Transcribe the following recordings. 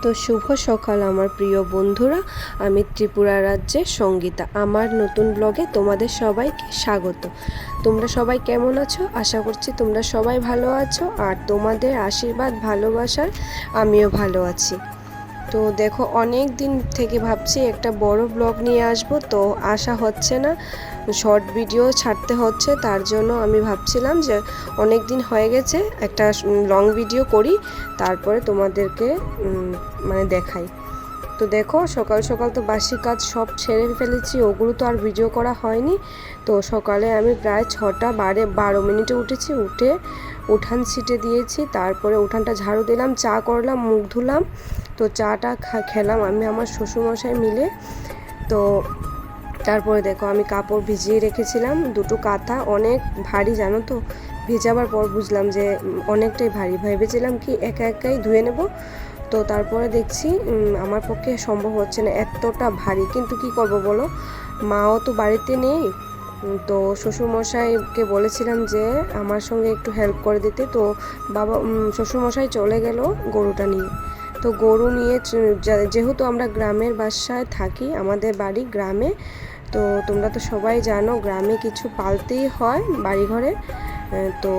তো শুভ সকাল আমার প্রিয় বন্ধুরা, আমি ত্রিপুরা রাজ্যের সঙ্গীতা। আমার নতুন ব্লগে তোমাদের সবাইকে স্বাগত। তোমরা সবাই কেমন আছো? আশা করছি তোমরা সবাই ভালো আছো, আর তোমাদের আশীর্বাদ ভালোবাসার আমিও ভালো আছি। তো দেখো, অনেক দিন থেকে ভাবছি একটা বড় ব্লগ নিয়ে আসব, তো আসা হচ্ছে না, শর্ট ভিডিও ছাড়তে হচ্ছে। তার জন্য আমি ভাবছিলাম যে অনেক দিন হয়ে গেছে, একটা লং ভিডিও করি, তারপরে তোমাদেরকে দেখাই। তো দেখো, সকাল সকাল তো বাসি কাজ সব ছেড়ে ফেলেছি, ওগুলো তো আর ভিডিও করা হয়নি। তো সকালে আমি প্রায় 6:12 উঠেছি, উঠে উঠান ছিটে দিয়েছি, তারপরে উঠানটা ঝাড়ু দিলাম, চা করলাম, মুখ ধুলাম। তো চাটা খেলাম আমি আমার শ্বশুরমশাই মিলে। তো তারপরে দেখো, আমি কাপড় ভিজিয়ে রেখেছিলাম, দুটো কাঁথা, অনেক ভারী জানো তো। ভেজাবার পর বুঝলাম যে অনেকটাই ভারী, ভেবেছিলাম কি একা একাই ধুয়ে নেব। তো তারপরে দেখছি আমার পক্ষে সম্ভব হচ্ছে না, এতটা ভারী। কিন্তু কি করব বলো, মাও তো বাড়িতে নেই। তো শ্বশুরমশাইকে বলেছিলাম যে আমার সঙ্গে একটু হেল্প করে দিতে। তো শ্বশুরমশাই চলে গেল গরুটা নিয়ে। তো গরু নিয়ে, যেহেতু আমরা গ্রামের বাসায় থাকি, আমাদের বাড়ি গ্রামে, তো তোমরা তো সবাই জানো গ্রামে কিছু পালতেই হয় বাড়িঘরে। তো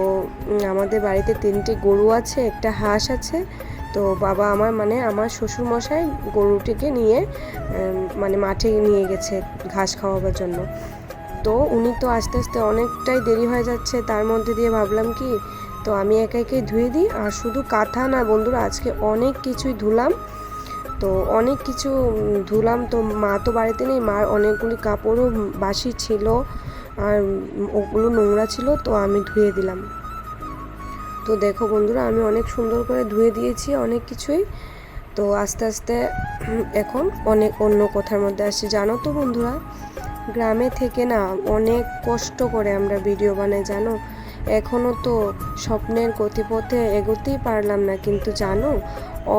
আমাদের বাড়িতে 3টি গরু আছে, একটা হাঁস আছে। তো বাবা আমার শ্বশুরমশাই গরুটিকে নিয়ে মাঠে নিয়ে গেছে ঘাস খাওয়াবার জন্য। তো উনি তো আস্তে আস্তে অনেকটাই দেরি হয়ে যাচ্ছে, তার মধ্যে দিয়ে ভাবলাম কি, তো আমি একা একাই ধুয়ে দিই। আর শুধু কাঁথা না বন্ধুরা, আজকে অনেক কিছুই ধুলাম। তো অনেক কিছু ধুলাম, তো মা তো বাড়িতে নেই, মার অনেকগুলি কাপড়ও বাসি ছিল, আর ওগুলো নোংরা ছিল, তো আমি ধুয়ে দিলাম। তো দেখো বন্ধুরা, আমি অনেক সুন্দর করে ধুয়ে দিয়েছি অনেক কিছুই। তো আস্তে আস্তে এখন অনেক অন্য কথার মধ্যে আসছি। জানো তো বন্ধুরা, গ্রামে থেকে না অনেক কষ্ট করে আমরা ভিডিও বানাই জানো। এখনও তো স্বপ্নের গতিপথে এগোতেই পারলাম না, কিন্তু জানো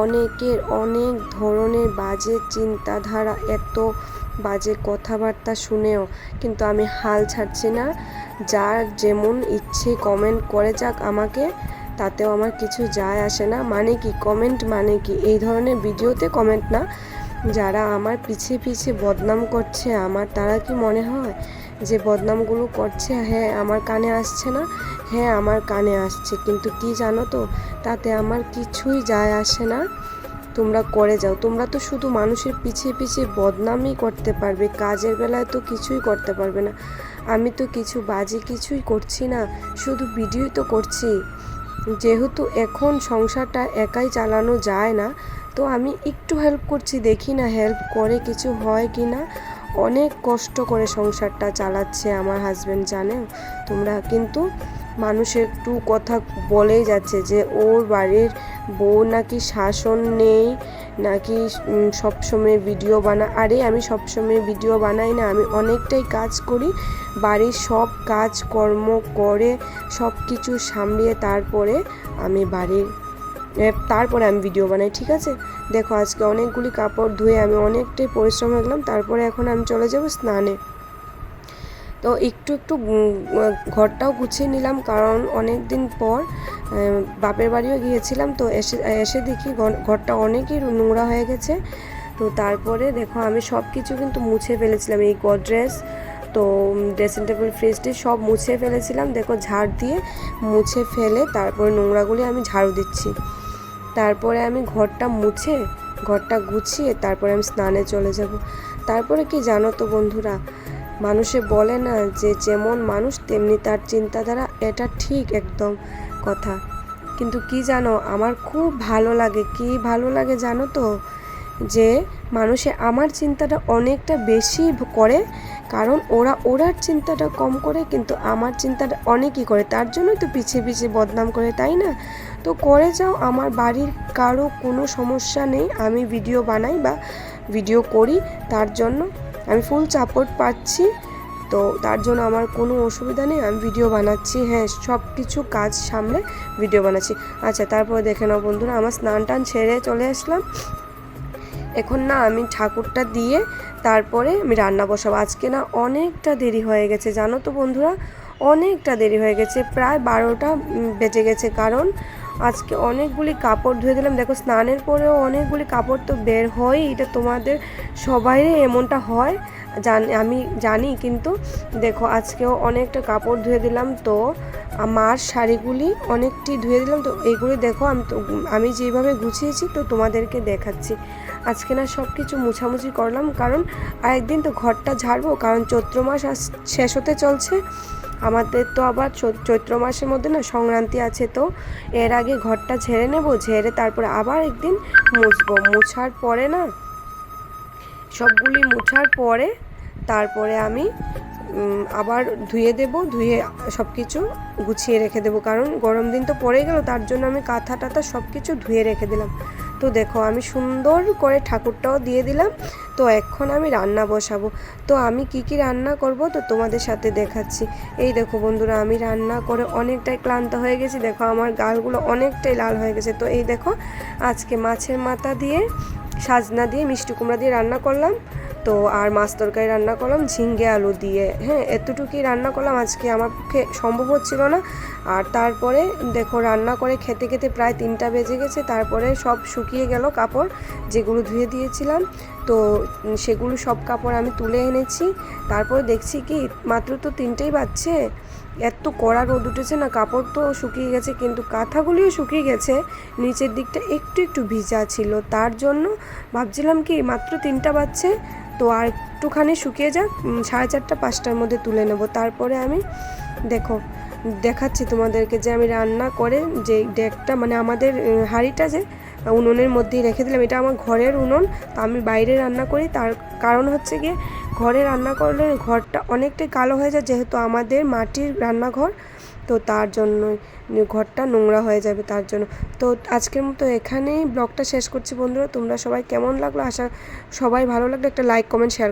অনেকের অনেক ধরনের বাজে চিন্তাধারা, এত বাজে কথাবার্তা শুনেও কিন্তু আমি হাল ছাড়ছি না। যার যেমন ইচ্ছে কমেন্ট করে যাক আমাকে, তাতেও আমার কিছু যায় আসে না। মানে কি কমেন্ট, মানে কি এই ধরনের ভিডিওতে কমেন্ট না, যারা আমার পিছিয়ে পিছিয়ে বদনাম করছে আমার, তারা কি মনে হয় যে বদনামগুলো করছে হ্যাঁ আমার কানে আসছে না? হ্যাঁ আমার কানে আসছে, কিন্তু কি জানো তো, তাতে আমার কিছুই যায় আসে না। তোমরা করে যাও, তোমরা তো শুধু মানুষের পিছিয়ে পিছিয়ে বদনামই করতে পারবে, কাজের বেলায় তো কিছুই করতে পারবে না। আমি তো কিছু বাজে কিছুই করছি না, শুধু ভিডিওই তো করছি। যেহেতু এখন সংসারটা একাই চালানো যায় না, তো আমি একটু হেল্প করছি, দেখি না হেল্প করে কিছু হয় কি না। অনেক কষ্ট করে সংসারটা চালাচ্ছে আমার হাজব্যান্ড, জানেও তোমরা। কিন্তু মানুষ একটু কথা বলেই যাচ্ছে যে ওর বাড়ির বউ নাকি শাসন নেই, নাকি সবসময় ভিডিও আরে আমি সবসময় ভিডিও বানাই না, আমি অনেকটাই কাজ করি, বাড়ির সব কাজ কর্ম করে সব কিছু সামলিয়ে তারপরে আমি ভিডিও বানাই, ঠিক আছে? দেখো, আজকে অনেকগুলি কাপড় ধুয়ে আমি অনেকটাই পরিশ্রম করলাম, তারপরে এখন আমি চলে যাব স্নানে। তো একটু একটু ঘরটাও গুছিয়ে নিলাম, কারণ অনেক দিন পর বাপের বাড়িও গিয়েছিলাম। তো এসে দেখি ঘরটা অনেকই নোংরা হয়ে গেছে। তো তারপরে দেখো, আমি সব কিছু কিন্তু মুছে ফেলেছিলাম, এই গডরেজ, তো ড্রেসিং টেবিল, ফ্রিজটি সব মুছে ফেলেছিলাম। দেখো, ঝাড় দিয়ে মুছে ফেলে তারপরে নোংরাগুলি আমি ঝাড়ু দিচ্ছি। তারপরে আমি ঘরটা গুছিয়ে তারপরে আমি স্নানে চলে যাব। তারপরে কি জানো তো বন্ধুরা, মানুষে বলে না যে যেমন মানুষ তেমনি তার চিন্তাধারা, এটা ঠিক একদম কথা। কিন্তু কি জানো, আমার খুব ভালো লাগে জানো তো, যে মানুষে আমার চিন্তাটা অনেকটা বেশি করে, কারণ ওরার চিন্তাটা কম করে, কিন্তু আমার চিন্তাটা অনেকই করে। তার জন্যই তো পিছিয়ে পিছিয়ে বদনাম করে, তাই না? তো করে যাও, আমার বাড়ির কারো কোনো সমস্যা নেই, আমি ভিডিও বানাই বা ভিডিও করি, তার জন্য আমি ফুল সাপোর্ট পাচ্ছি। তো তার জন্য আমার কোনো অসুবিধা নেই, আমি ভিডিও বানাচ্ছি, হ্যাঁ সব কিছু কাজ সামলে ভিডিও বানাচ্ছি। আচ্ছা, তারপরে দেখে নাও বন্ধুরা, আমার স্নান টান ছেড়ে চলে আসলাম। এখন না আমি ঠাকুরটা দিয়ে তারপরে আমি রান্না বসাবো। আজকে না অনেকটা দেরি হয়ে গেছে জানো তো বন্ধুরা, অনেকটা দেরি হয়ে গেছে, প্রায় 12টা বেজে গেছে। কারণ আজকে অনেকগুলি কাপড় ধুয়ে দিলাম। দেখো স্নানের পরেও অনেকগুলি কাপড় তো বের হয়, এটা তোমাদের সবাইরই এমনটা হয় আমি জানি, কিন্তু দেখো আজকেও অনেকটা কাপড় ধুয়ে দিলাম। তো আমার শাড়িগুলি অনেকটি ধুয়ে দিলাম। তো এইগুলি দেখো আমি যেভাবে গুছিয়েছি তো তোমাদেরকে দেখাচ্ছি। আজকে না সব কিছু মুছামুছি করলাম, কারণ আরেকদিন তো ঘরটা ঝাড়বো, কারণ চৈত্র মাস শেষ হতে চলছে আমাদের। তো আবার চৈত্র মাসের মধ্যে না সংক্রান্তি আছে, তো এর আগে ঘরটা ঝেড়ে নেব, ঝেড়ে তারপরে আবার একদিন মুছবো। মুছার পরে না সবগুলি মুছার পরে তারপরে আমি আবার ধুয়ে দেব, ধুয়ে সব কিছু গুছিয়ে রেখে দেবো, কারণ গরম দিন তো পড়ে গেল, তার জন্য আমি কাঁথা টাথা সব কিছু ধুয়ে রেখে দিলাম। তো দেখো আমি সুন্দর করে ঠাকুরটাও দিয়ে দিলাম। তো এখন আমি রান্না বসাবো। তো আমি কি রান্না করব তো তোমাদের সাথে দেখাচ্ছি। এই দেখো বন্ধুরা, আমি রান্না করে অনেকটাই ক্লান্ত হয়ে গেছি। দেখো আমার গালগুলো অনেকটাই লাল হয়ে গেছে। তো এই দেখো আজকে মাছের মাথা দিয়ে, সাজনা দিয়ে, মিষ্টি কুমড়া দিয়ে রান্না করলাম। তো আর মাছ তরকারি রান্না করলাম ঝিঙ্গে আলু দিয়ে। হ্যাঁ, এতটুকুই রান্না করলাম, আজকে আমার পক্ষে সম্ভব হচ্ছিল না। আর তারপরে দেখো রান্না করে খেতে খেতে প্রায় 3টা বেজে গেছে। তারপরে সব শুকিয়ে গেল কাপড় যেগুলো ধুয়ে দিয়েছিলাম। তো সেগুলো সব কাপড় আমি তুলে এনেছি। তারপরে দেখছি কি মাত্র তো 3টেই বাজছে, এত কড়া রোদ উঠেছে না, কাপড় তো শুকিয়ে গেছে, কিন্তু কাঁথাগুলিও শুকিয়ে গেছে, নিচের দিকটা একটু একটু ভিজা ছিল। তার জন্য ভাবছিলাম কি মাত্র 3টা বাজছে, তো আর একটুখানি শুকিয়ে যাক, 4:30 5টার মধ্যে তুলে নেব। তারপরে আমি দেখো দেখাচ্ছি তোমাদেরকে যে আমি রান্না করে যে ডেকটা, মানে আমাদের হাঁড়িটা যে উনুনের মধ্যেই রেখে দিলাম, এটা আমার ঘরের উনুন। তো আমি বাইরে রান্না করি, তার কারণ হচ্ছে গিয়ে ঘরে রান্না করলে ঘরটা অনেকটাই কালো হয়ে যায়, যেহেতু আমাদের মাটির রান্নাঘর, তো তার জন্যই ঘরটা নোংরা হয়ে যাবে, তার জন্য। তো আজকের মতো এখানেই ব্লগটা শেষ করছি বন্ধুরা। তোমরা সবাই কেমন লাগলো, সবাই ভালো লাগলো একটা লাইক কমেন্ট শেয়ার